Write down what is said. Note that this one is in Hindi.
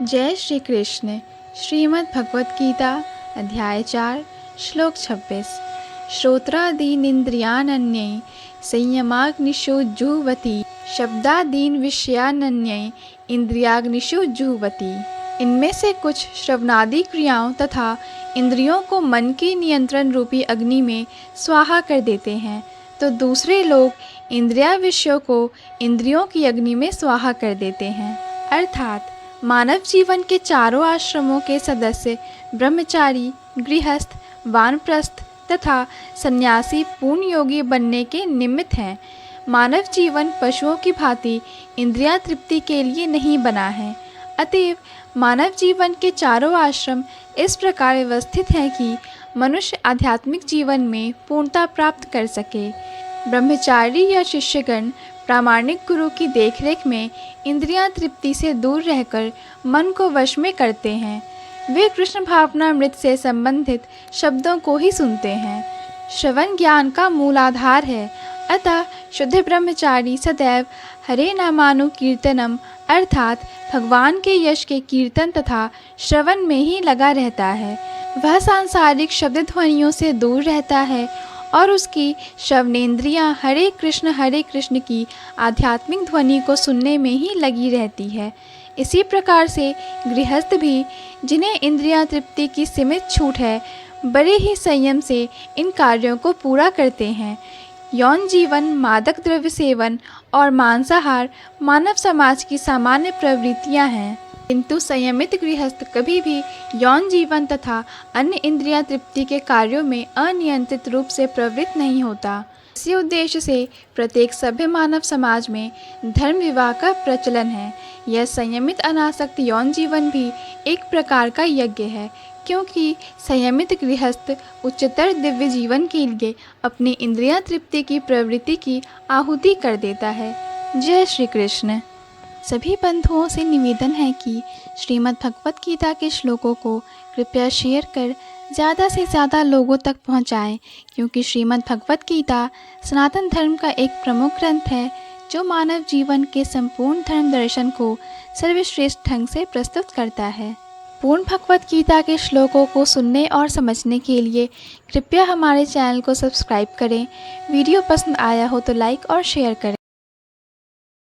जय श्री कृष्ण। श्रीमद् भगवत गीता अध्याय 4 श्लोक 26। श्रोत्रादीनिन्द्रियाण्यन्ये संयमाग्निषु जुह्वति शब्दादीन विषयान्यन्ये इंद्रियाग्निषु जुह्वति। इनमें से कुछ श्रवणादि क्रियाओं तथा इंद्रियों को मन के नियंत्रण रूपी अग्नि में स्वाहा कर देते हैं, तो दूसरे लोग इंद्रिया विषयों को इंद्रियों की अग्नि में स्वाहा कर देते हैं। अर्थात मानव जीवन के चारों आश्रमों के सदस्य ब्रह्मचारी, गृहस्थ, वानप्रस्थ तथा सन्यासी पूर्ण योगी बनने के निमित्त हैं। मानव जीवन पशुओं की भांति इंद्रिया तृप्ति के लिए नहीं बना है। अतएव मानव जीवन के चारों आश्रम इस प्रकार व्यवस्थित हैं कि मनुष्य आध्यात्मिक जीवन में पूर्णता प्राप्त कर सके। ब्रह्मचारी या शिष्यगण प्रामाणिक गुरु की देखरेख में इंद्रियां तृप्ति से दूर रहकर मन को वश में करते हैं। वे कृष्ण भावनामृत से संबंधित शब्दों को ही सुनते हैं। श्रवण ज्ञान का मूल आधार है। अतः शुद्ध ब्रह्मचारी सदैव हरे नामानुकीर्तनम अर्थात भगवान के यश के कीर्तन तथा श्रवण में ही लगा रहता है। वह सांसारिक शब्द ध्वनियों से दूर रहता है और उसकी श्रवणेन्द्रियाँ हरे कृष्ण की आध्यात्मिक ध्वनि को सुनने में ही लगी रहती है। इसी प्रकार से गृहस्थ भी, जिन्हें इंद्रिया तृप्ति की सीमित छूट है, बड़े ही संयम से इन कार्यों को पूरा करते हैं। यौन जीवन, मादक द्रव्य सेवन और मांसाहार मानव समाज की सामान्य प्रवृत्तियां हैं, किंतु संयमित गृहस्थ कभी भी यौन जीवन तथा अन्य इंद्रिया तृप्ति के कार्यों में अनियंत्रित रूप से प्रवृत्त नहीं होता। इसी उद्देश्य से प्रत्येक सभ्य मानव समाज में धर्म विवाह का प्रचलन है। यह संयमित अनासक्त यौन जीवन भी एक प्रकार का यज्ञ है, क्योंकि संयमित गृहस्थ उच्चतर दिव्य जीवन के लिए अपनी इंद्रिया तृप्ति की प्रवृत्ति की आहुति कर देता है। जय श्री कृष्ण। सभी बंधुओं से निवेदन है कि श्रीमद् भगवत गीता के श्लोकों को कृपया शेयर कर ज़्यादा से ज़्यादा लोगों तक पहुंचाएं, क्योंकि श्रीमद् भगवत गीता सनातन धर्म का एक प्रमुख ग्रंथ है जो मानव जीवन के संपूर्ण धर्म दर्शन को सर्वश्रेष्ठ ढंग से प्रस्तुत करता है। पूर्ण भगवत गीता के श्लोकों को सुनने और समझने के लिए कृपया हमारे चैनल को सब्सक्राइब करें। वीडियो पसंद आया हो तो लाइक और शेयर करें।